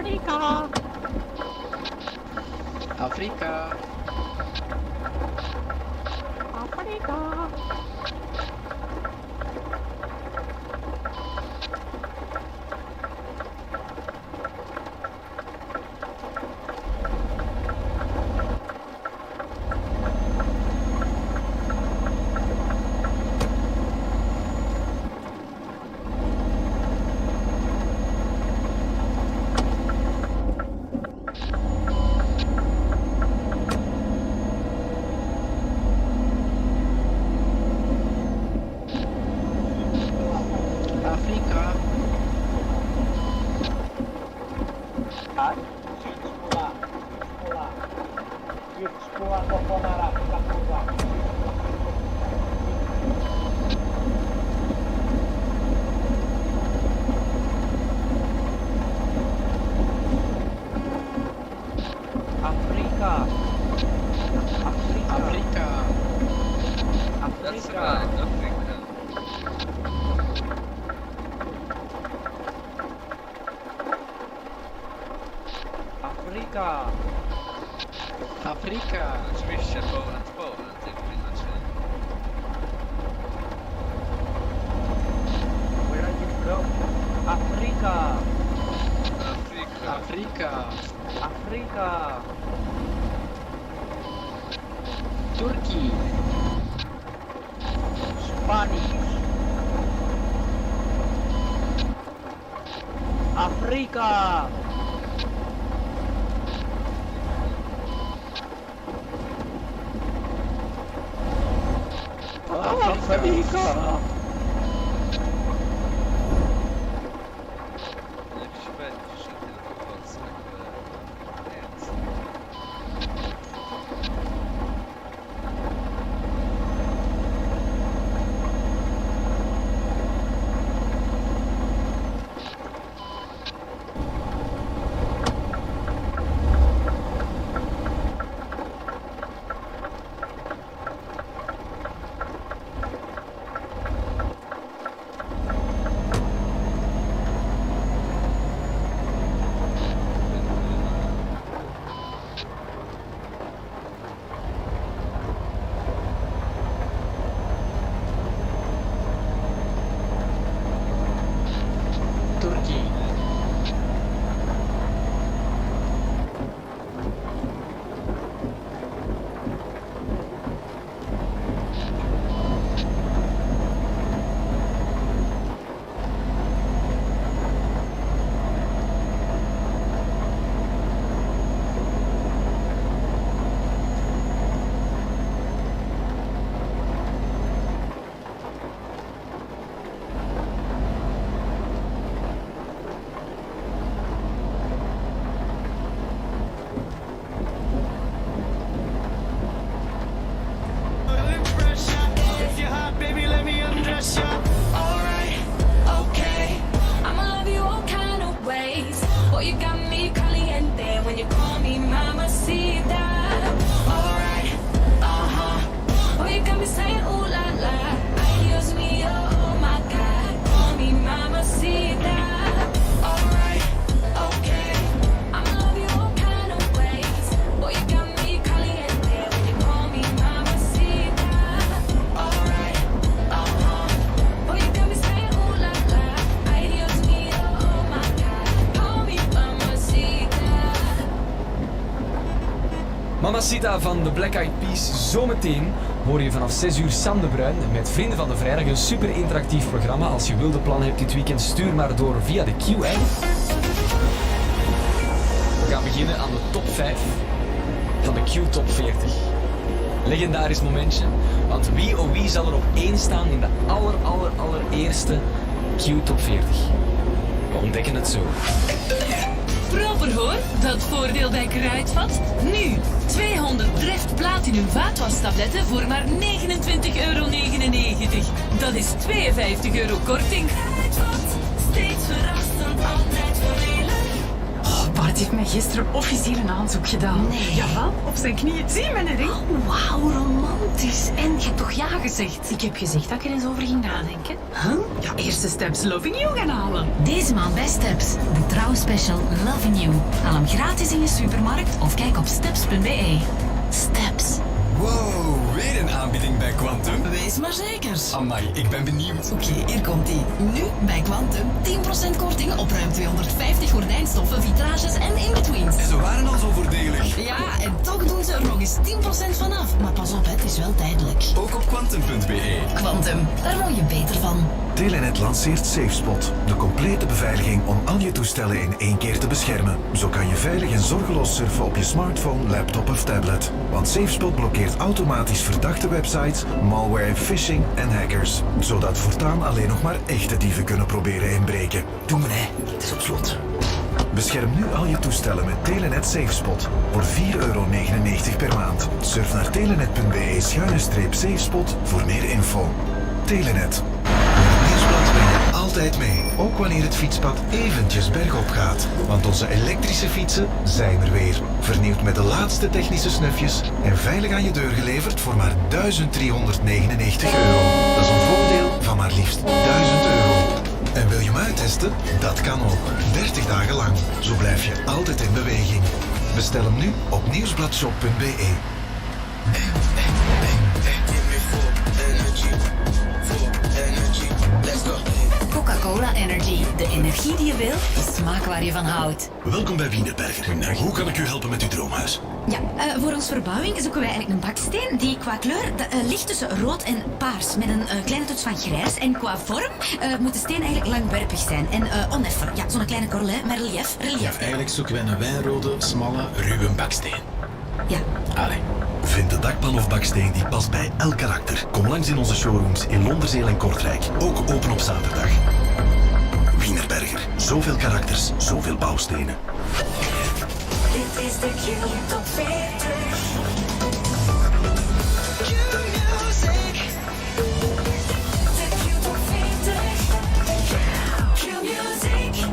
Afrika. Afrika. Afrika. Afrika. Sekolah Kokonara, Afrika. Afrika. That's right, Africa. Afrika. Afrika. Oczywiście Poland, jak to inaczej. Where are you from? Afrika. Afrika. Afrika. Afrika. Turkey. Spanish. Afrika. Afrika. Jakiś będzie, że tylko Polskę. Więc... Turkey. If you're hot, baby, let me undress you. Alright, okay. I'ma love you all kind of ways. Boy, you got me caliente when you call me mamacita. Alright, boy, you got me saying ooh la la. Ay, Dios mío, oh my God. Call me mamacita. Alright, okay. I'ma love you all kind of ways. Boy, you got me caliente when you call me mamacita. Alright, boy, you got me saying ooh la la. Ay, Dios mío, oh my God. Call me mamacita. Mamacita van de Black Eyed Peas. Zometeen hoor je vanaf 6 uur Sam de Bruin met Vrienden van de Vrijdag. Een super interactief programma. Als je wilde plannen hebt dit weekend, stuur maar door via de Q-app. We gaan beginnen aan de top 5 van de Q-top 40. Legendarisch momentje, want wie oh wie zal er op 1 staan in de allereerste Q-top 40. We ontdekken het zo. Proper hoor, dat voordeel bij Kruidvat. Nu, 200 Dreft Platinum vaatwastabletten voor maar €29,99. Dat is €52 korting. Kruidvat, steeds verrassend, altijd voordelig. Oh, Bart, heeft mij gisteren officieel een aanzoek gedaan. Nee. Jawel, op zijn knieën. Zie je mijn ring? Wauw, romantisch. En je hebt toch ja gezegd? Ik heb gezegd dat ik er eens over ging nadenken. Huh? Ja, eerste steps Loving You gaan halen. Deze maand bij Steps. De trouwspecial Loving You. Haal hem gratis in je supermarkt of kijk op steps.be. Steps. Wow, weer een aanbieding bij Quantum. Wees maar zeker. Amai, ik ben benieuwd. Oké, hier komt-ie. Nu bij Quantum 10% korting op ruim 250 gordijnstoffen, vitrages en in-betweens. En ze waren al zo voordelig. Ja, en toch doen ze er nog eens 10% vanaf. Maar pas op, het is wel tijdelijk. Ook op quantum.be. Quantum, daar word je beter van. Telenet lanceert SafeSpot, de complete beveiliging om al je toestellen in één keer te beschermen. Zo kan je veilig en zorgeloos surfen op je smartphone, laptop of tablet. Want SafeSpot blokkeert automatisch verdachte websites, malware, phishing en hackers. Zodat voortaan alleen nog maar echte dieven kunnen proberen inbreken. Doe maar, hè. Het is op slot. Bescherm nu al je toestellen met Telenet SafeSpot voor €4,99 per maand. Surf naar telenet.be/SafeSpot voor meer info. Telenet. Nieuwsblad ben je altijd mee. Ook wanneer het fietspad eventjes bergop gaat. Want onze elektrische fietsen zijn er weer. Vernieuwd met de laatste technische snufjes en veilig aan je deur geleverd voor maar €1399. Dat is een voordeel van maar liefst €1000. En wil je hem uittesten? Dat kan ook. 30 dagen lang. Zo blijf je altijd in beweging. Bestel hem nu op nieuwsbladshop.be. Coca-Cola Energy. De energie die je wil, de smaak waar je van houdt. Welkom bij Wienerberger. Hoe kan ik u helpen met uw droomhuis? Ja, voor onze verbouwing zoeken wij eigenlijk een baksteen die qua kleur ligt tussen rood en paars. Met een kleine toets van grijs. En qua vorm moet de steen eigenlijk langwerpig zijn. En oneffen. Ja, zo'n kleine korrel, hè, met relief. Ja, eigenlijk zoeken wij een wijnrode, smalle, ruwe baksteen. Ja. Allee. Vind de dakpan of baksteen die past bij elk karakter. Kom langs in onze showrooms in Londerzeel en Kortrijk. Ook open op zaterdag. Wienerberger. Zoveel karakters, zoveel bouwstenen. Dit is de Q-top 40. Q-music. De Q-top 40. Q-music.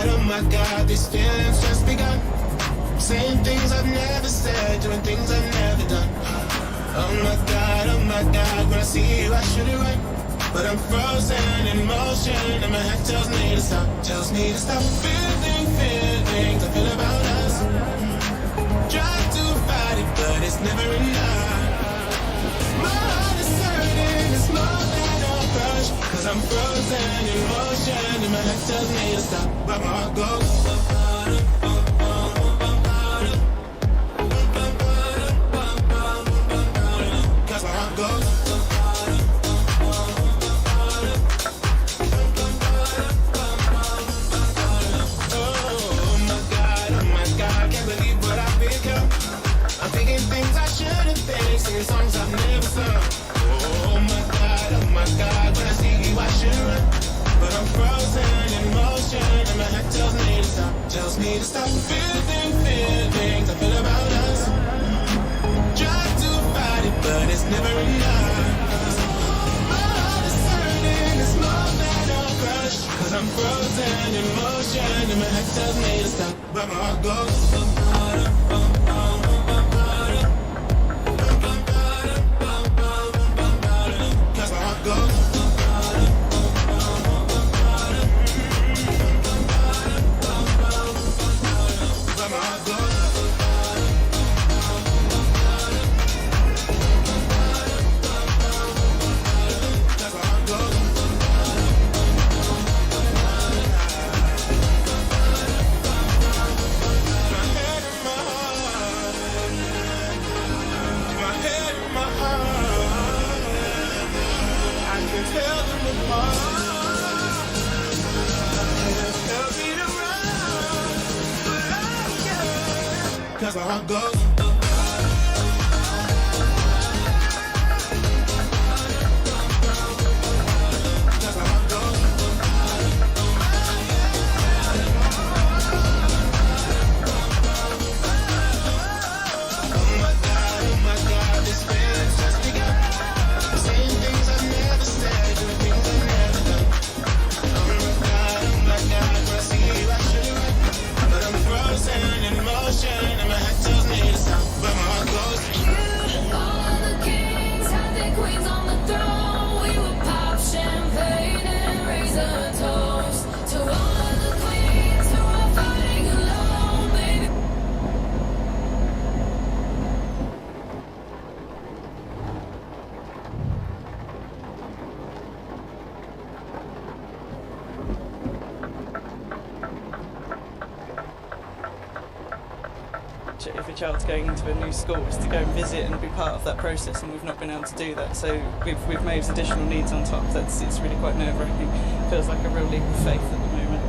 Oh my God, these feelings just begun. Saying things I've never said, doing things I've never done. Oh my God, when I see you I should it right. But I'm frozen in motion and my head tells me to stop feeling feelings I feel about us. Try to fight it, but it's never enough. My heart is hurting, it's more than a crush. Cause I'm frozen in motion and my head tells me to stop, but my heart goes. Cause my heart goes. Oh my God, can't believe what I've become. I'm thinking things I shouldn't think, singing songs I've never sung. Oh my God, when I see you I should run. But I'm frozen in motion and my head tells me to stop feeling feelings I feel about us. Try to fight it, but it's never enough. My heart is hurting, it's more than a crush. Cause I'm frozen in motion and my head tells me to stop, but my heart goes. Cause my heart goes. Cause my heart goes. Oh my God, this feeling's just begun. Same thing child's going into a new school is to go and visit and be part of that process, and we've not been able to do that. So with Maeve's additional needs on top, it's really quite nerve-wracking. Feels like a real leap of faith at the moment.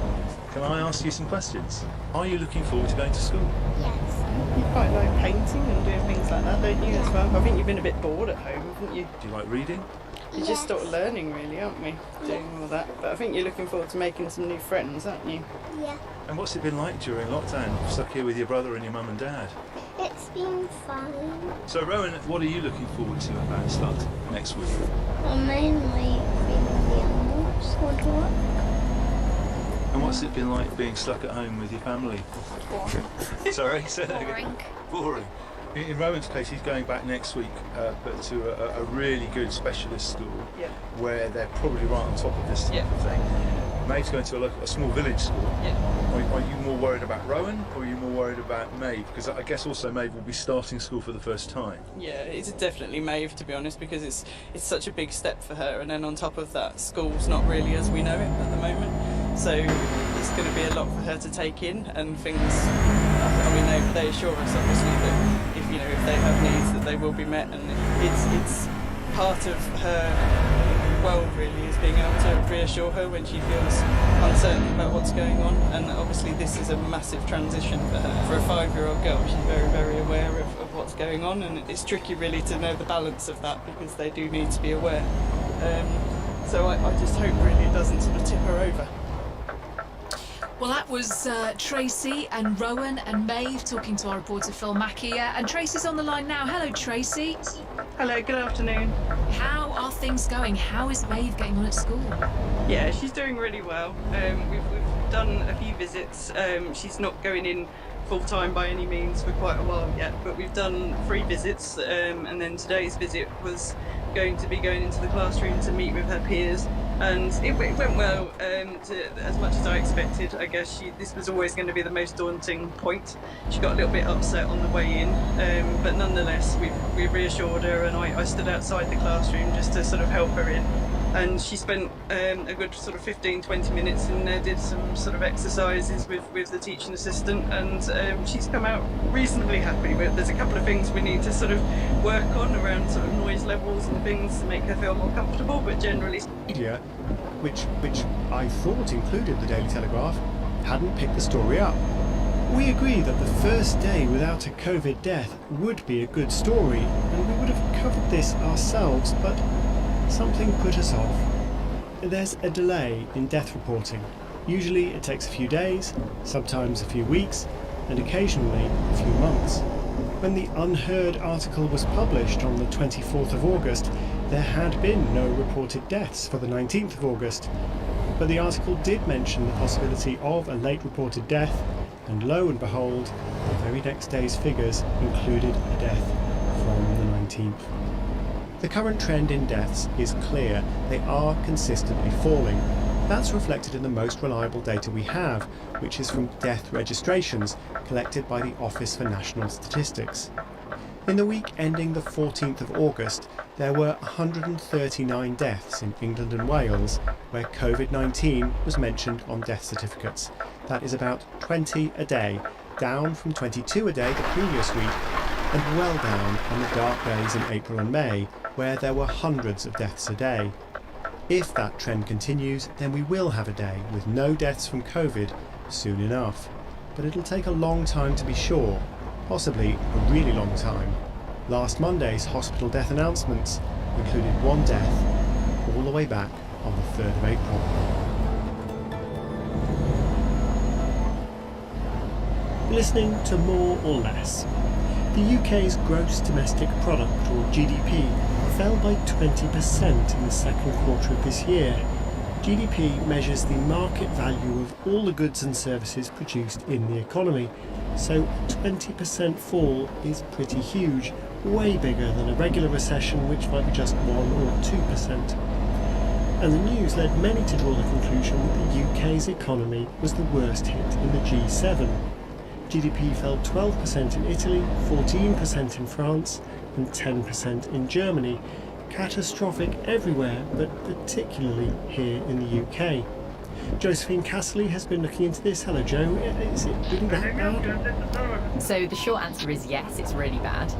Can I ask you some questions? Are you looking forward to going to school? Yes. You quite like painting and doing things like that, don't you, as well? I think you've been a bit bored at home, haven't you? Do you like reading? You're just sort of learning, really, aren't we? Doing all that. But I think you're looking forward to making some new friends, aren't you? Yeah. And what's it been like during lockdown? Stuck here with your brother and your mum and dad. It's been fun. So Rowan, what are you looking forward to about start next week? Well, mainly reading the animals woodwork. And what's it been like being stuck at home with your family? Boring. Sorry, say that Boring. again. Boring. In Rowan's case, he's going back next week, but to a really good specialist school, Yeah. where they're probably right on top of this type of thing. Maeve's going to a small village school. Yeah. Are you more worried about Rowan, or are you more worried about Maeve? Because I guess also Maeve will be starting school for the first time. Yeah, it's definitely Maeve, to be honest, because it's such a big step for her, and then on top of that, school's not really as we know it at the moment. So it's going to be a lot for her to take in, and things. I mean, they assure us obviously that if they have needs, that they will be met, and it's part of her world really is being able to reassure her when she feels uncertain about what's going on. And obviously this is a massive transition for her. For a 5-year-old girl, she's very, very aware of what's going on, and it's tricky really to know the balance of that, because they do need to be aware. So I just hope really it doesn't sort of tip her over. Well, that was Tracy and Rowan and Maeve talking to our reporter Phil Mackey. And Tracy's on the line now. Hello, Tracy. Hello, good afternoon. How are things going? How is Maeve getting on at school? Yeah, she's doing really well. We've done a few visits. She's not going in full-time by any means for quite a while yet, but we've done 3 visits, and then today's visit was going to be going into the classroom to meet with her peers, and it went well, as much as I expected. I guess this was always going to be the most daunting point. She got a little bit upset on the way in, but nonetheless we reassured her, and I stood outside the classroom just to sort of help her in. And she spent a good sort of 15-20 minutes in there, did some sort of exercises with the teaching assistant, and she's come out reasonably happy. But there's a couple of things we need to sort of work on around sort of noise levels and things to make her feel more comfortable, but generally... Media, which I thought included the Daily Telegraph, hadn't picked the story up. We agree that the first day without a COVID death would be a good story, and we would have covered this ourselves, but something put us off. There's a delay in death reporting. Usually it takes a few days, sometimes a few weeks, and occasionally a few months. When the Unheard article was published on the 24th of August, there had been no reported deaths for the 19th of August. But the article did mention the possibility of a late reported death, and lo and behold, the very next day's figures included a death from the 19th. The current trend in deaths is clear. They are consistently falling. That's reflected in the most reliable data we have, which is from death registrations collected by the Office for National Statistics. In the week ending the 14th of August, there were 139 deaths in England and Wales where COVID-19 was mentioned on death certificates. That is about 20 a day, down from 22 a day the previous week, and well down on the dark days in April and May, where there were hundreds of deaths a day. If that trend continues, then we will have a day with no deaths from COVID soon enough. But it'll take a long time to be sure, possibly a really long time. Last Monday's hospital death announcements included 1 death, all the way back on the 3rd of April. Listening to More or Less. The UK's gross domestic product, or GDP, fell by 20% in the second quarter of this year. GDP measures the market value of all the goods and services produced in the economy, so a 20% fall is pretty huge, way bigger than a regular recession, which might be just 1 or 2%. And the news led many to draw the conclusion that the UK's economy was the worst hit in the G7. GDP fell 12% in Italy, 14% in France, and 10% in Germany. Catastrophic everywhere, but particularly here in the UK. Josephine Casserly has been looking into this. Hello, Joe. Is it really that bad? So the short answer is yes, it's really bad.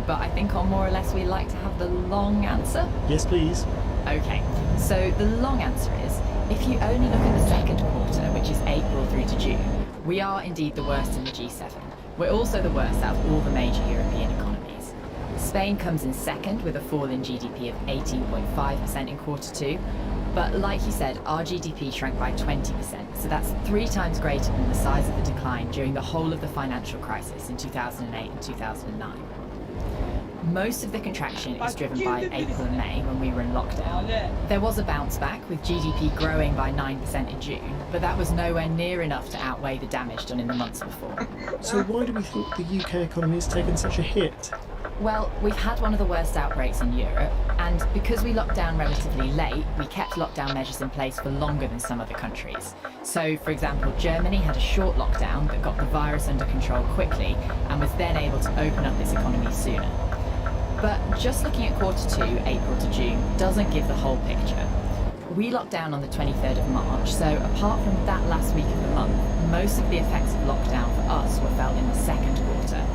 But I think on More or Less we like to have the long answer. Yes, please. Okay, so the long answer is, if you only look at the second quarter, which is April through to June, we are indeed the worst in the G7. We're also the worst out of all the major European economies. Spain comes in second with a fall in GDP of 18.5% in quarter two. But like you said, our GDP shrank by 20%, so that's 3 times greater than the size of the decline during the whole of the financial crisis in 2008 and 2009. Most of the contraction is driven by April and May when we were in lockdown. There was a bounce back with GDP growing by 9% in June, but that was nowhere near enough to outweigh the damage done in the months before. So why do we think the UK economy has taken such a hit? Well, we've had one of the worst outbreaks in Europe, and because we locked down relatively late, we kept lockdown measures in place for longer than some other countries. So, for example, Germany had a short lockdown that got the virus under control quickly and was then able to open up its economy sooner. But just looking at quarter two, April to June, doesn't give the whole picture. We locked down on the 23rd of March, so apart from that last week of the month, most of the effects of lockdown for us were felt in the second quarter.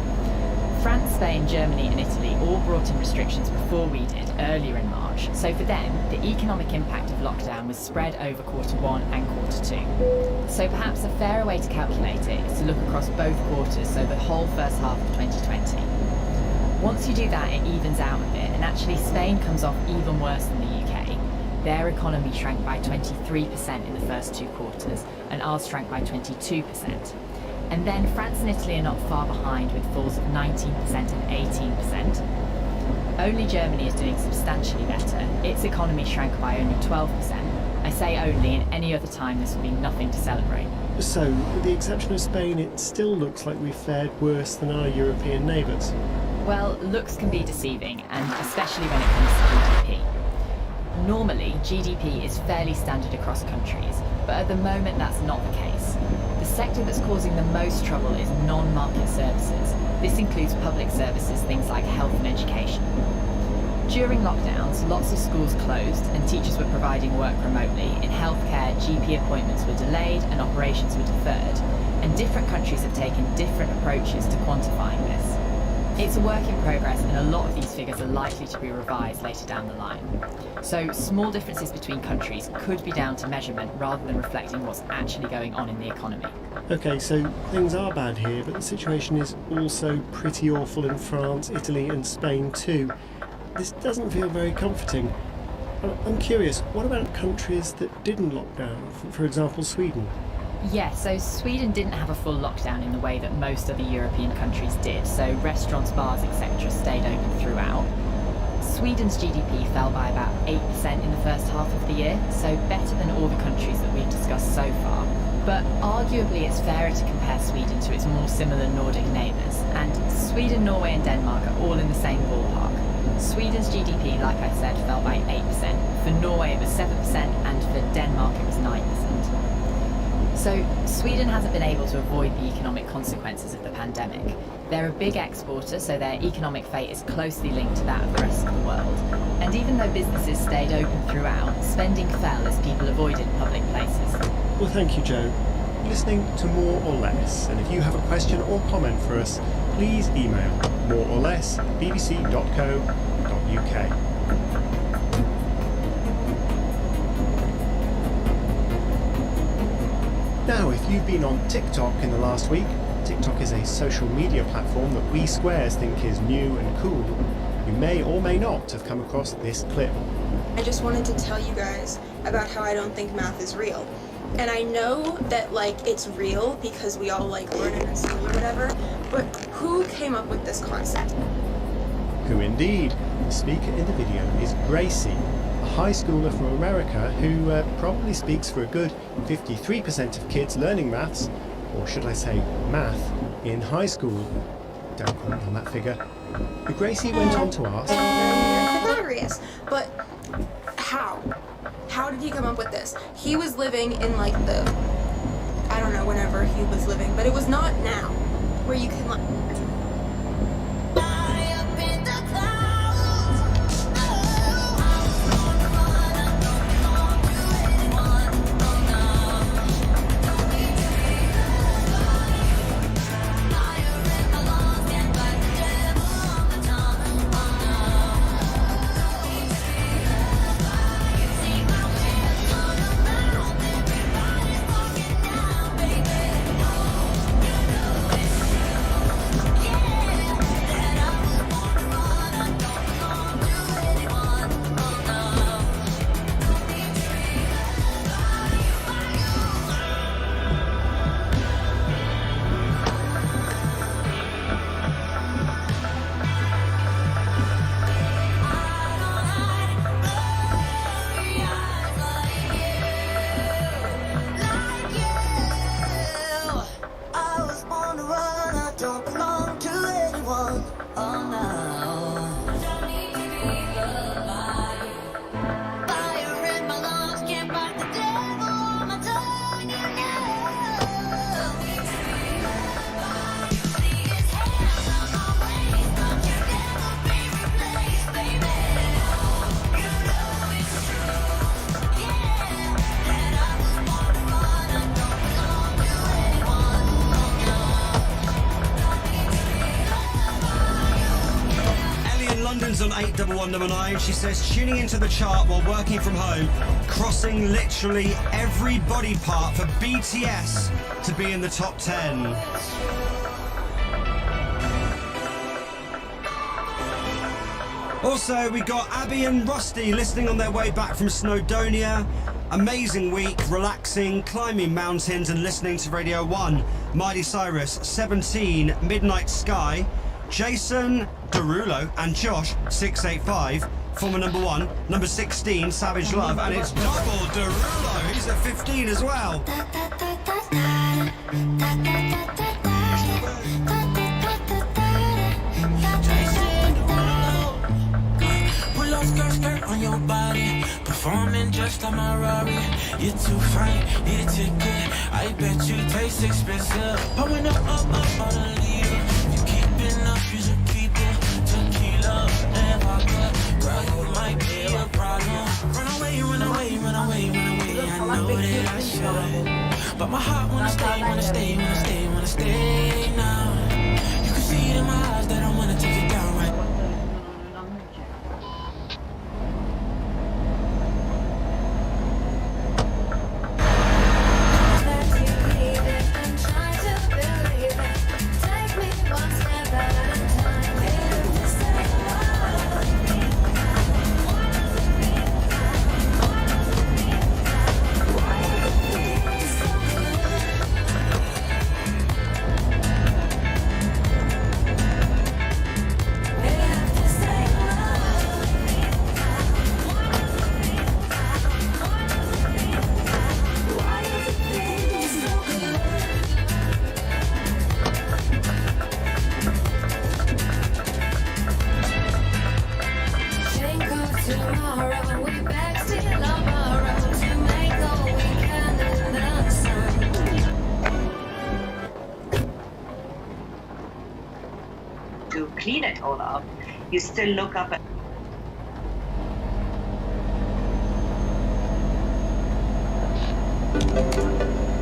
France, Spain, Germany and Italy all brought in restrictions before we did, earlier in March, so for them, the economic impact of lockdown was spread over quarter one and quarter two. So perhaps a fairer way to calculate it is to look across both quarters, so the whole first half of 2020. Once you do that, it evens out a bit, and actually Spain comes off even worse than the UK. Their economy shrank by 23% in the first 2 quarters, and ours shrank by 22%. And then France and Italy are not far behind with falls of 19% and 18%. Only Germany is doing substantially better. Its economy shrank by only 12%. I say only, in any other time this would be nothing to celebrate. So, with the exception of Spain, it still looks like we've fared worse than our European neighbours. Well, looks can be deceiving, and especially when it comes to GDP. Normally, GDP is fairly standard across countries, but at the moment that's not the case. The sector that's causing the most trouble is non-market services. This includes public services, things like health and education. During lockdowns, lots of schools closed and teachers were providing work remotely. In healthcare, GP appointments were delayed and operations were deferred, and different countries have taken different approaches to quantifying this. It's a work in progress, and a lot of these figures are likely to be revised later down the line. So small differences between countries could be down to measurement rather than reflecting what's actually going on in the economy. Okay, so things are bad here, but the situation is also pretty awful in France, Italy and Spain too. This doesn't feel very comforting. I'm curious, what about countries that didn't lock down? For example, Sweden? Yes, so Sweden didn't have a full lockdown in the way that most other European countries did, so restaurants, bars, etc. stayed open throughout. Sweden's GDP fell by about 8% in the first half of the year, so better than all the countries that we've discussed so far. But arguably it's fairer to compare Sweden to its more similar Nordic neighbours, and Sweden, Norway and Denmark are all in the same ballpark. Sweden's GDP, like I said, fell by 8%, for Norway it was 7% and for Denmark it was 9%. So Sweden hasn't been able to avoid the economic consequences of the pandemic. They're a big exporter, so their economic fate is closely linked to that of the rest of the world. And even though businesses stayed open throughout, spending fell as people avoided public places. Well, thank you, Joe. You're listening to More or Less, and if you have a question or comment for us, please email moreorless@bbc.co.uk. Now, if you've been on TikTok in the last week, TikTok is a social media platform that we squares think is new and cool. You may or may not have come across this clip. I just wanted to tell you guys about how I don't think math is real. And I know that, it's real because we all, learn it in school or whatever, but who came up with this concept? Who indeed? The speaker in the video is Gracie, a high schooler from America who probably speaks for a good 53% of kids learning maths, or should I say math, in high school. Don't quote me on that figure. But Gracie went on to ask, Hilarious, but how? How did he come up with this? He was living in I don't know, whenever he was living, but it was not now, where you can London's on 81199. She says tuning into the chart while working from home, crossing literally every body part for BTS to be in the top 10. Also, we got Abby and Rusty listening on their way back from Snowdonia. Amazing week, relaxing, climbing mountains and listening to Radio 1. Miley Cyrus, 17, Midnight Sky. Jason Derulo and Josh, 685. Former number 1. Number 16, Savage Love. And it's double Derulo. He's at 15 as well. Skirt on your body, performing just like my Rari. You're too fine, need a ticket. I bet you taste expensive. Pouring up on a leader. You keeping up, you should keep it. Tequila and vodka, girl, you might be a problem. Run away, run away, run away, run away. I know that I should, but my heart wanna stay, wanna stay, wanna stay, wanna stay now. You can see it in my eyes that I wanna take it down right. Clean it all up, you still look up at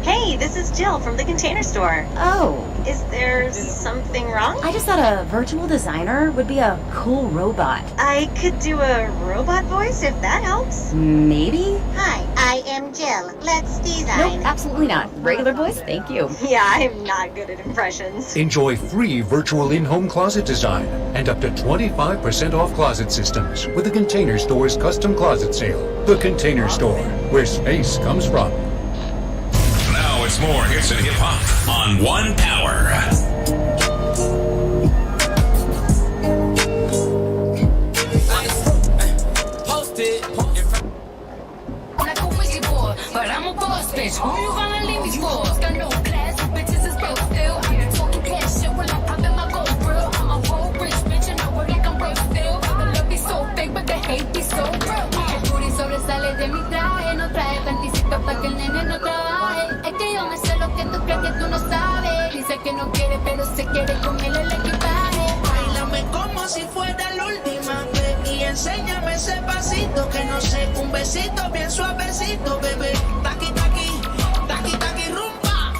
Hey, this is Jill from the Container Store. Oh. Is there something wrong? I just thought a virtual designer would be a cool robot. I could do a robot voice if that helps. Maybe? Hi, I am Jill. Let's design. Nope, absolutely not. Regular voice, thank you. Yeah, I'm not good at impressions. Enjoy free virtual in-home closet design and up to 25% off closet systems with the Container Store's custom closet sale. The Container Store, where space comes from. Now it's more hits and hip-hop on One Power. Like a wizard boy, but I'm a boss bitch. Who you gonna leave me for? Got no class, bitches is broke still. I be talking cash shit when I'm popping my gold grill. I'm a whole rich bitch and I work like I'm broke still. The love be so big, but the hate be so real. El booty sobresale de mi traje, no trae panticito pa' que el nene no trabaje. Es que yo me sé lo que tú crees que tú no sabes. Dice que no quiere, pero se quiere comer el equipaje. Báilame como si fuera la última vez y enséñame ese pasito que no sé, un besito bien suavecito, bebé. Taqui, taqui, taqui, taqui, rumba.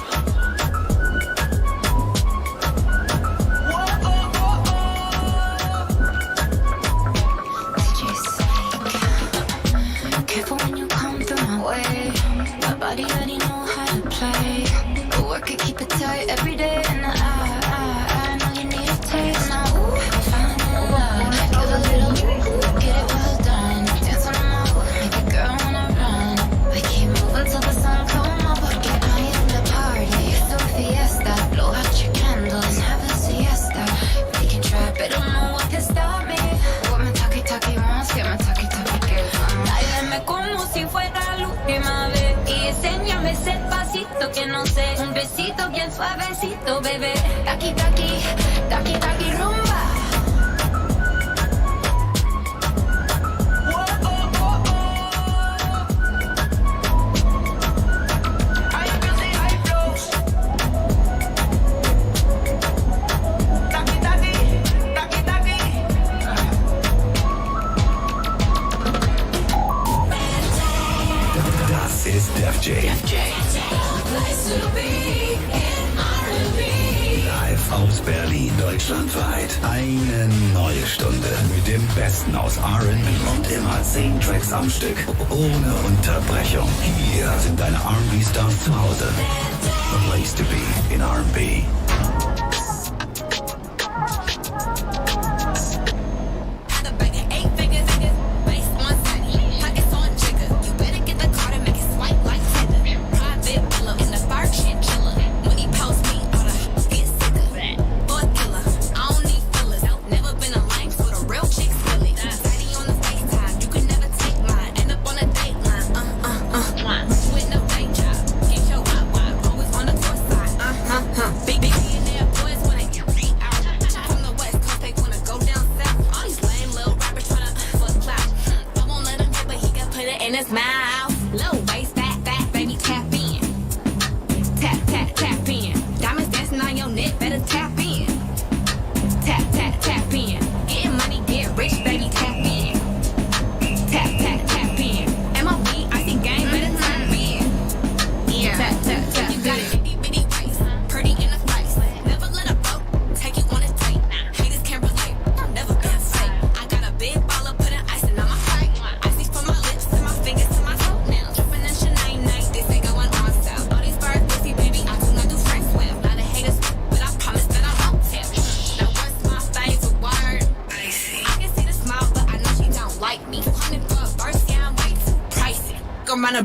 Careful when you come through my way. My body already know how to play. But work it, keep it tight every day. And I know you need a taste. Now, I'm finding love. Give a little, get it well done. Dance on the mouth, make a girl wanna run. We keep moving till the sun come up. Get high in the party, it's a fiesta. Blow out your candles, have a siesta. We can try, but don't know what can stop me. What my talkie wants, get my talkie girls. Báilame como si fuera la última vez y enséñame ese pasito que no sé, un besito bien suavecito, bebé. Taqui, taqui, taqui, taqui, rumba. Das ist Def J. Place to be in R&B. Live aus Deutschlandweit. Eine neue Stunde mit dem Besten aus R&B und immer 10 Tracks am Stück. Ohne Unterbrechung. Hier sind deine R&B-Stars zu Hause. The place to be in R&B.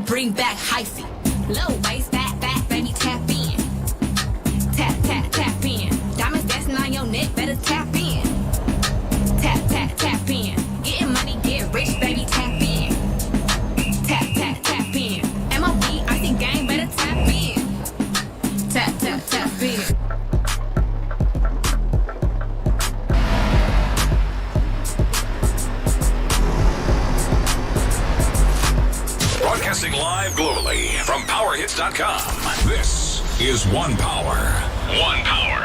Bring back hyphy. Low waist, fat, baby, tap in. Tap in. Diamonds dancing on your neck, better tap in. Tap in. Getting money, get rich, baby, tap in. Tap in. MOB, I see gang, better tap in. Tap in. Broadcasting live globally from PowerHits.com. This is One Power. One Power.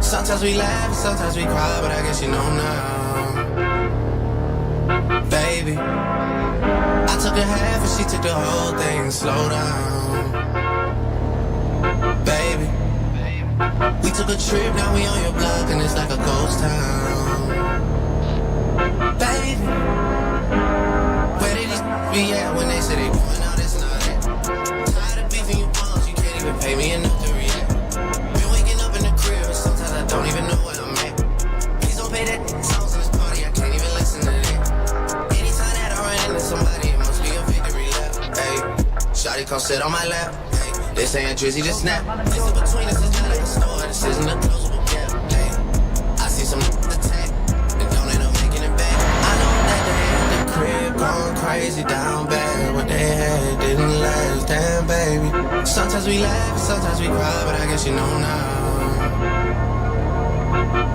Sometimes we laugh, sometimes we cry, but I guess you know now. Baby, Baby, I took a half and she took the whole thing. Slow down. Baby, we took a trip, now we on your block and it's like a ghost town. Baby, where did these be at when they say they doing all this and all that? Tired of beefing you bums, you can't even pay me enough to react. Been waking up in the crib and sometimes I don't even know where I'm at. Please don't pay that songs in this party, I can't even listen to that. Anytime that I run into somebody, it must be a victory lap. Hey, shawty come sit on my lap. Hey, they saying Drizzy just snap. This in between us is not like a store, this isn't a closable gap. Hey, I see some attack, and don't end up making it back. I know that they had the crib going crazy down bad. What they had didn't last, damn baby. Sometimes we laugh, sometimes we cry, but I guess you know now.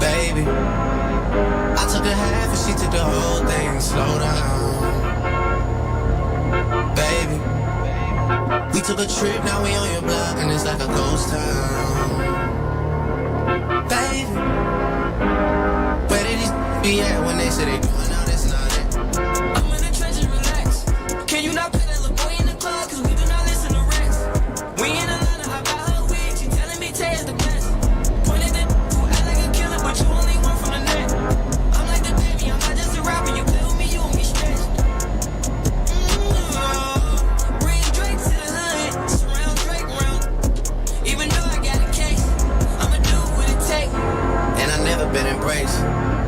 Baby, I took a half and she took the whole thing. Slow down. Baby, we took a trip, now we on your block and it's like a ghost town. Baby, where did these be at when they say they doing all this and all that? I'm in the trenches, relax. Can you not put that little boy in the club? Cause we do not listen to rest. We in Atlanta, I buy her wig. She telling me Tay is the best. Pointed that who act like a killer, but you only one from the net. I'm like the baby, I'm not just a rapper. You play with me, you won't be stretched. Bring Drake to the hood, surround Drake round. Even though I got a case, I'ma do what it take. And I never been embraced,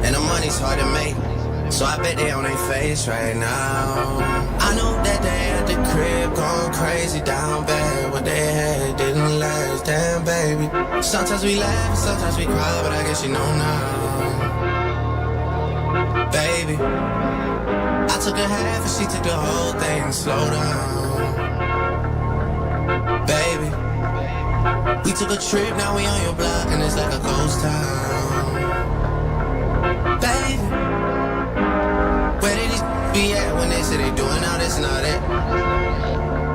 and the money's hard to make. So I bet they on their face right now. I know that they at the crib going crazy down bad. What they had didn't last, damn baby. Sometimes we laugh, sometimes we cry, but I guess you know now. Baby, I took a half and she took the whole thing. Slow down. Baby, we took a trip, now we on your block and it's like a ghost town. Baby, where did these be at when they say they doing all this and all that?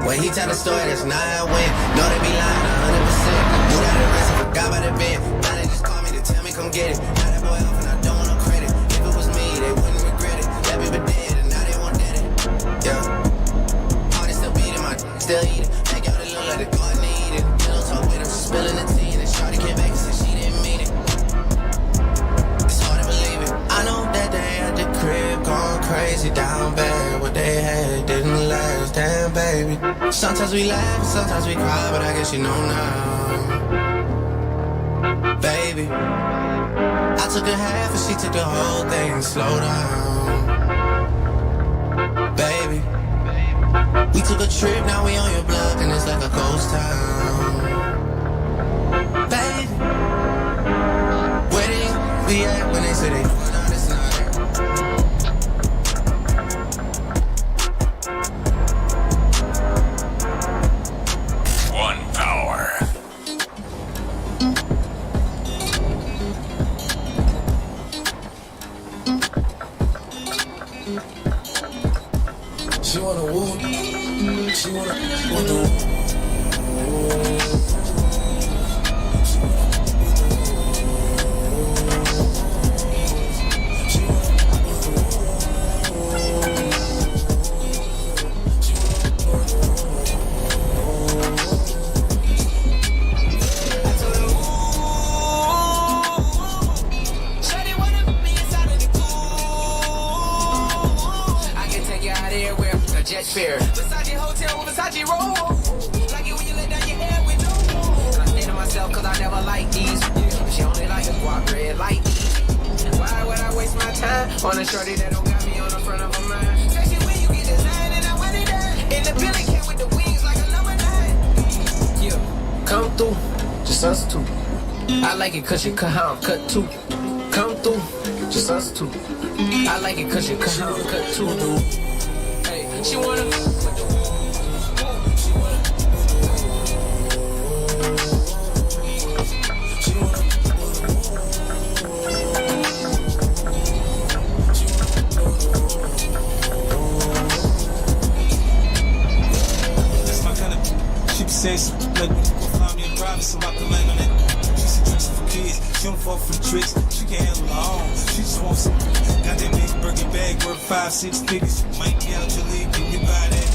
When he tell the story, that's not how I win. No, they be lying 100%. Do that arrest, I forgot about the bend. Now they just call me to tell me come get it. Now that boy off and I don't want no credit. If it was me, they wouldn't regret it. That baby dead and now they won't dead it. Yeah. All they still beating my still eat it. Make out it look like the garden eat it. Pillow talk with him, she spilling the tea. And then shawty came back and said she didn't mean it. It's hard to believe it. I know that they at the crib going crazy down bad. What they had didn't last, damn baby. Sometimes we laugh, sometimes we cry, but I guess you know now. Baby, I took a half and she took the whole thing. Slow down. Baby, we took a trip, now we on your block and it's like a ghost town. Baby, where did you be at when they say they doing all this and all that? One power. She wanna woo, she wanna woo. Jet fare. Versace hotel with Versace roll. Like it when you let down your hair with no. And I say to myself, cause I never like these. She only like a guap red like these. Why would I waste my time on a shorty that don't got me on the front of her mind? Especially when you get designed and I want it done. In the Billy Cat with the wings like a number 9. Yeah, come through, just us two. I like it cause you cut how I'm cut too. Come through, just us two. I like it cause you cut how I'm cut too, dude. She wanna That's my kind of. She be saying some like go find me a driver so I can land on it. She said tricks for kids, she don't fall for the tricks. She can't handle her own. She just wants some. Got that big Birkin bag worth 5-6 figures. Might be out your league, can you buy that?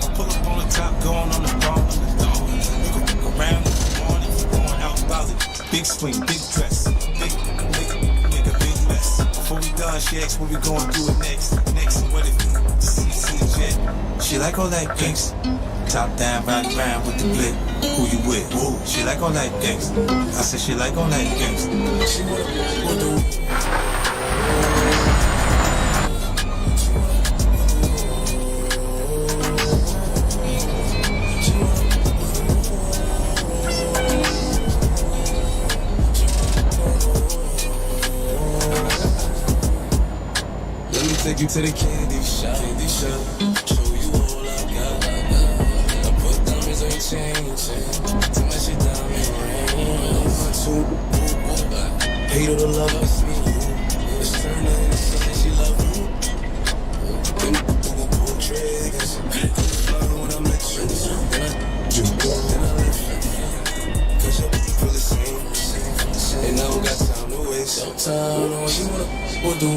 I pull up on the top, going on the ball, on the dog. You can look around if you want, if you going out about it. Big swing, big dress, big nigga, big mess. Before we done, she asked what we going to do it next. Next, what if see the jet? She like all that gangs. Top down, ride around with the blick. Who you with? Whoa. She like all that gangs. I said she like all that gangs. She wanna do. Let me take you to the candy shop. Show you all I got. I put diamonds on your chain. Too much your diamond ring. Hate all the love I see. It's turning into something she love you. Then we pull triggers. When I'm next to you, then I lift. Cause your body feel the same. And I don't got time to waste. No time to waste. She wanna do.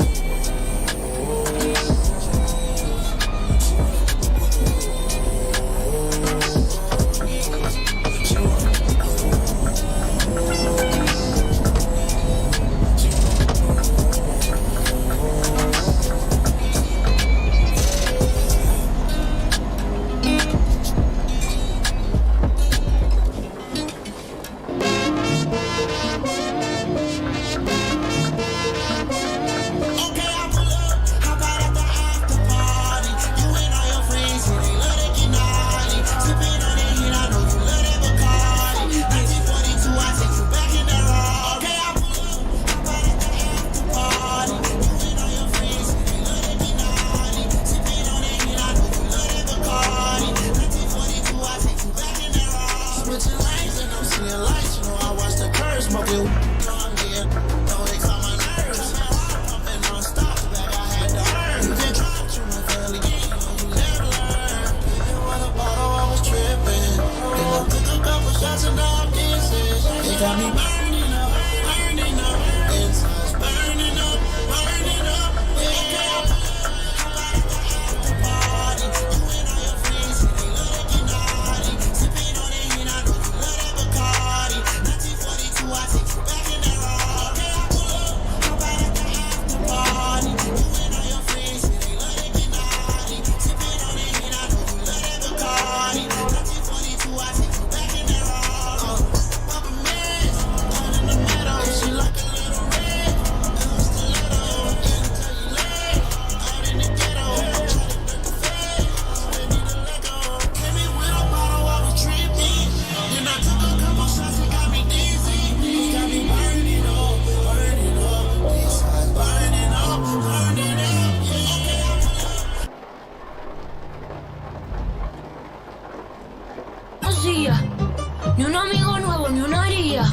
Ni un amigo nuevo, ni una haría.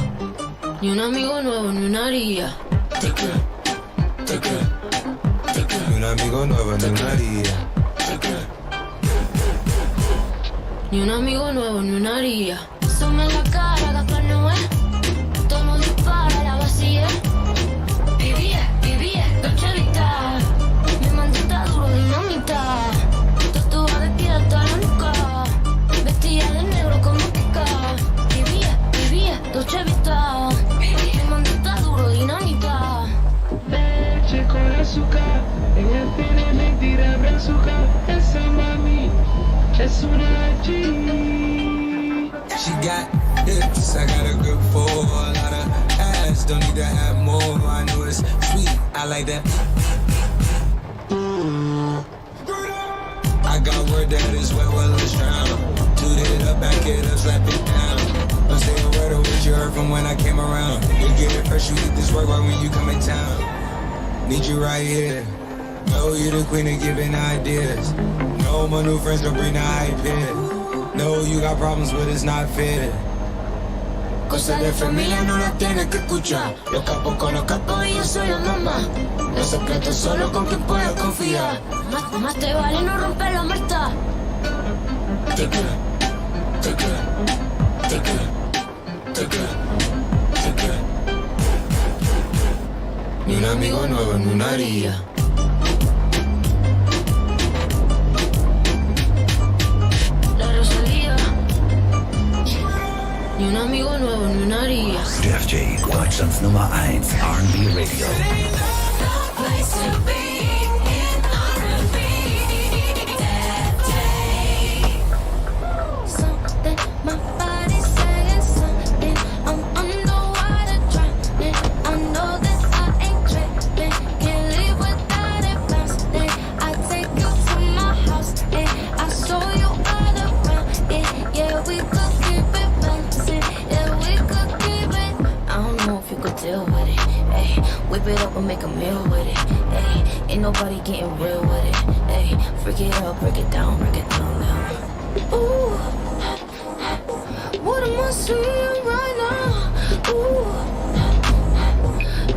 Ni un amigo nuevo, ni una haría. Ni un amigo nuevo, ni una haría. Ni un amigo nuevo, ni una haría. Asoma en la cara, Gaspar Noé. Tomo dispara, la vacía. Vivía, Dolce Vita. Mi amante está duro, dinamita. Tatuada de piel hasta la nuca. Vestida de negro como Kika. Vivía, Dolce Vita. Mi amante está duro, dinamita. Leche con azúcar. Ella tiene mentira brazuca. Esa mami es una G. She got hips, I got a grip for a lot of ass. Don't need to have more. I know it's sweet, I like that. I got word that is wet, well let's drown. Toot it up, back it up, slap it down. I'm staying word of what you heard from when I came around. You get it fresh, you get this work right when you come in town. Need you right here. Know you the queen of giving ideas. No, my new friends don't bring the hype here. No, you got problems, but it's not fair. Cosas de familia no las tienes que escuchar. Los capos con los capos y yo soy la mamá. Los secretos solo con quien puedas confiar. Más te vale no romper la muerta. Ni un amigo nuevo en una haría. La Rosalía. Ni un amigo nuevo en una haría. Def J, Deutschlands Nummer 1 R&B Radio. Something, my body's saying something. I'm underwater drowning. I know that I ain't tripping. Can't live without it bouncing. I take you to my house, I show you all around. Yeah, we could keep it bouncing. Yeah, we could keep it. I don't know if you could deal with it. Ay, whip it up and make a meal with it. Ay, ain't nobody getting real with it. Ay, freak it up, break it down now. Ooh, what am I seeing right now? Ooh,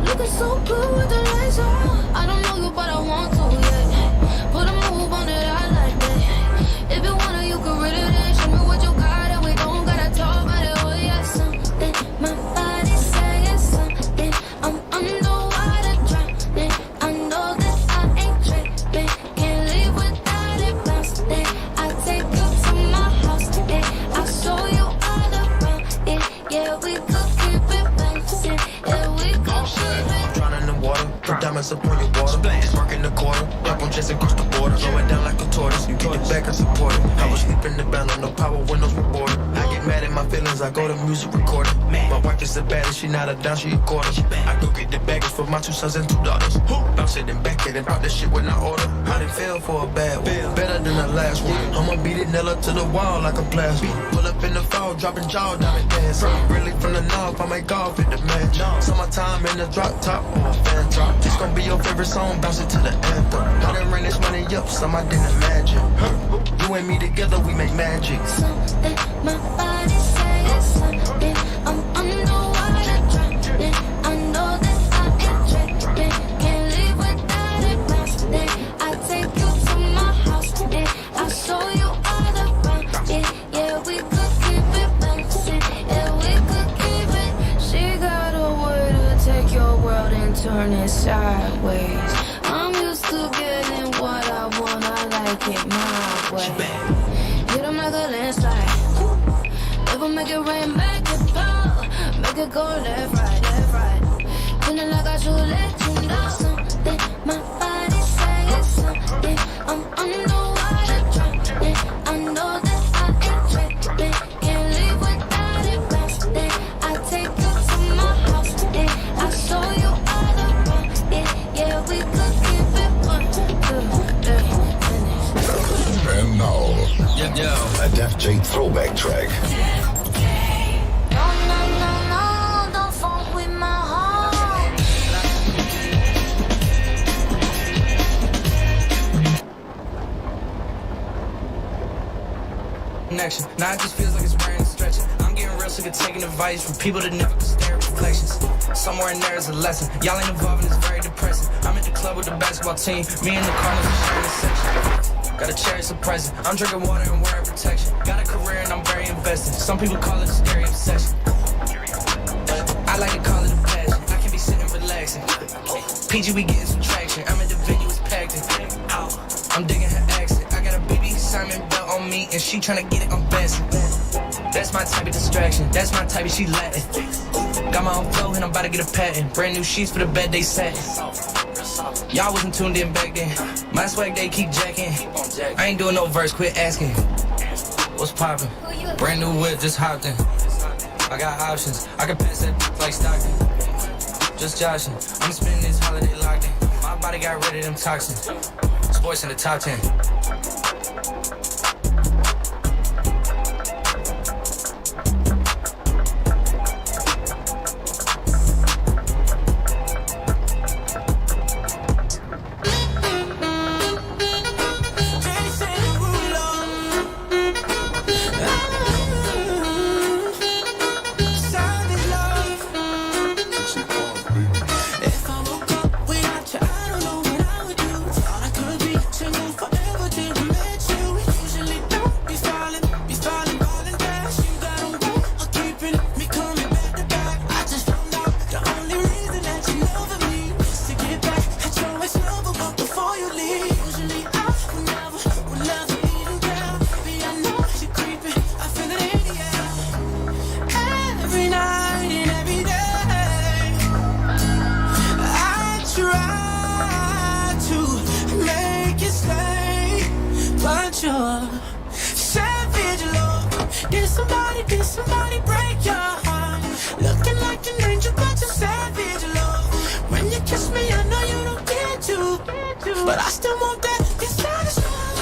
looking so good with the lights on. I don't know you, but I want to, yeah. Put a move on it, I like that. If you wanna, you can read it. Show me what you got, and we don't gotta talk about it. Oh yeah, something, my body's saying something. I'm underwater drowning. I know that I ain't tripping. Can't live without it bouncing. I take you to my house, I show you all around. Yeah, we could keep it bouncing. Yeah, we could keep it. Drowning in the water, put diamonds up on your water. Working the quarter, up on chest across the border. Going down like a tortoise, you get it back and support it. I was sleeping the band on the power windows were boarded. I get mad at my feelings, I go to music recording. My wife is the baddest, she not a down, she a quarter. I go get the baggage for my 2 sons and 2 daughters. Bounce it and back it and pop that shit when I order. I done fell for a bad one, better than the last one. I'ma beat it nail up to the wall like a plasma. Pull up in the fall, dropping jaw down and dance. Really from the north, I make golf at the match. Summertime in the drop top or a fan drop. This gon' be your favorite song, bounce it to the anthem. I done ran this money up, some I didn't imagine. You and me together, we make magic. Something, my body's saying something. I'm underwater drowning. I know that I ain't tripping. Can't live without it bouncing. I take you to my house, I show you all around. Yeah, we could keep it bouncing. Yeah, we could keep it. She got a way to take your world and turn it sideways. I'm used to getting what I want, I like it my way. Hit 'em like a landslide. Never make it rain, make it pour. Make it go left, right. Feeling like I should let you know something. My body's saying something. I'm underwater drowning. I know that I ain't tripping. Can't live without it bouncing. I take you to my house, I show you all around. Yeah, we could keep it 1, 2, 3, finish. And now, a Def J throwback track. No, don't fuck with my heart. Connection. Now it just feels like it's wearing and stretching. I'm getting real sick of taking advice from people that never could stare at reflections. Somewhere in there is a lesson. Y'all ain't involved and it's very depressing. I'm at the club with the basketball team. Me and the Cardinals are sharing a section. Gotta cherish the present. I'm drinking water and wearing protection. Got a career and I'm very invested. Some people call it a scary obsession. I like to call it a passion. I can be sitting relaxing. PG, we getting some traction. I'm at the venue, it's packed in. I'm digging her accent. I got a BB Simon belt on me and she tryna get it unfastened. That's my type of distraction. That's my type of she Latin. Got my own flow and I'm about to get a patent. Brand new sheets for the bed they satin. Y'all wasn't tuned in back then. My swag they keep jacking. I ain't doing no verse, quit asking. What's poppin'? Brand new whip, just hopped in. I got options. I can pass that like Stockton. Just joshing. I'm spending this holiday locked in. My body got rid of them toxins. Sports in the top 10. If I woke up without you, I don't know what I would do. Thought I could be single forever till the did somebody break your heart? Looking like an angel, but you're savage, love. When you kiss me, I know you don't get to, but I still want that. You're satisfied.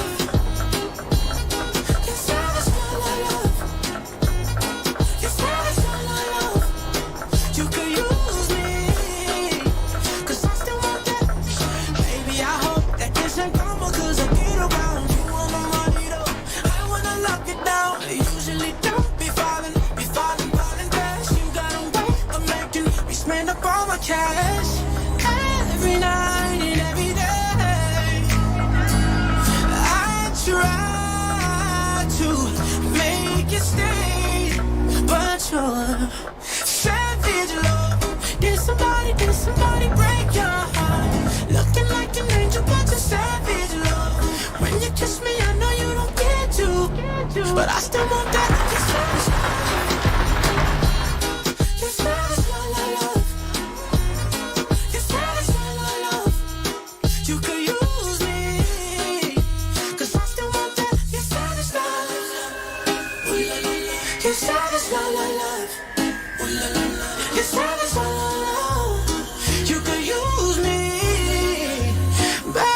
You're satisfied, love. You're satisfied, love. You could use me, 'cause I still want that. Baby, I hope that this ain't karma, 'cause I get around you on the money though. I wanna lock it down. I usually don't be falling fast. You got a way of making me spend up all my cash every night and every day. I try to make you stay, but you're savage, love. Did somebody break your heart? Looking like an angel, but you're savage, love. When you kiss me, I know you don't get to, but I still want that. You're satisfied. You're satisfied, love. You're satisfied, love. You could use me, 'cause I still want that. You're satisfied. Ooh la la la. You're satisfied, love. Ooh la la la. You're satisfied, love. You could use me, baby.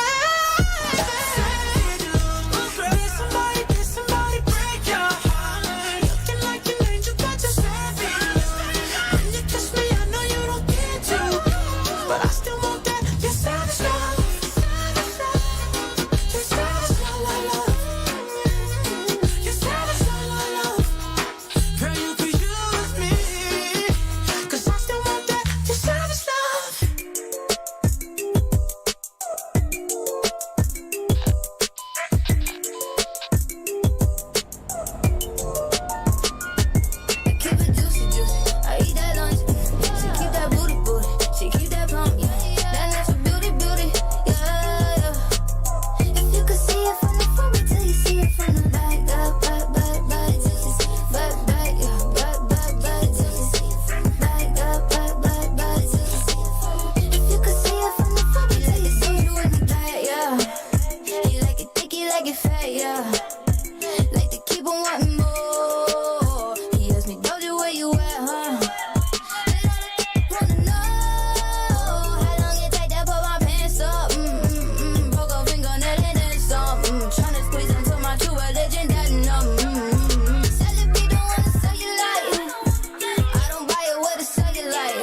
Did somebody break your heart? Looking like an angel, but you're savage. When you kiss me, I know you don't get to, but I still want that. You're satisfied. You're satisfied, love. You're satisfied, love. Girl, you could use me, 'cause I still want that. You're satisfied. Keep it juicy, juicy. I eat that lunch. She keep that booty, booty. She keep that pump. That natural beauty, beauty. Yeah, yeah. If you could see it from the front, wait till you see it from the back. Back, back, back, back. Back, back, yeah. Back, back, back. Back, back, back, back, back. If you could see it from the front, wait till you see it from the back. Yeah. You like it thick, you like it fat, yeah. Like to keep on wanting more. He asked me, Doja, where you at, huh? Wanna know how long it take to put my pants up? Broke a fingernail and then some. Tryna squeeze into my true religion, that numb. Celebrity don't wanna sell you light. I don't buy it with a cellulite.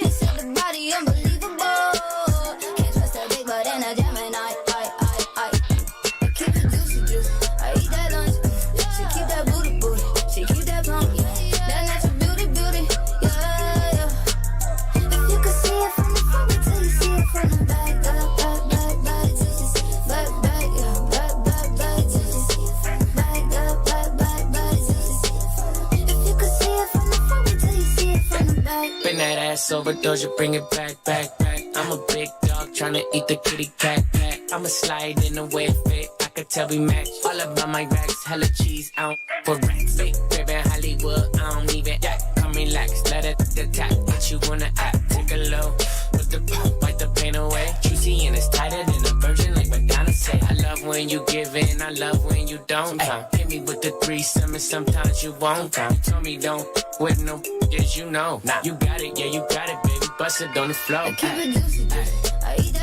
He said the body unbelievable. Can't trust that big butt and a Gemini. I keep it juicy, juicy. I eat that lunch. She keep that booty, booty. She keep that pump. That natural beauty, beauty. Yeah, yeah. If you could see it from the front, wait till you see it from the back. Back, back, back, back. Back, back, yeah. Back, back, back. Back, back, back, back, back. If you could see it from the front, wait till you see it from the back. Bend that ass over, Doja, bring it back, back, back. I'm a big dog tryna eat the kitty cat, cat. I'ma slide in the way it fit. I could tell we match. All about my racks, hella cheese. I don't for racks. Fake baby Hollywood, I don't even act. Come relax, let it attack. What you wanna act? Take a low with the pop, wipe the pain away. Juicy and it's tighter than a virgin, like Madonna say. I love when you give in, I love when you don't. Hit me with the threesome and sometimes you won't. You told me don't with no yes, you know. You got it, yeah, you got it, baby. Bust it on the floor. Keep it juicy, juicy. I eat that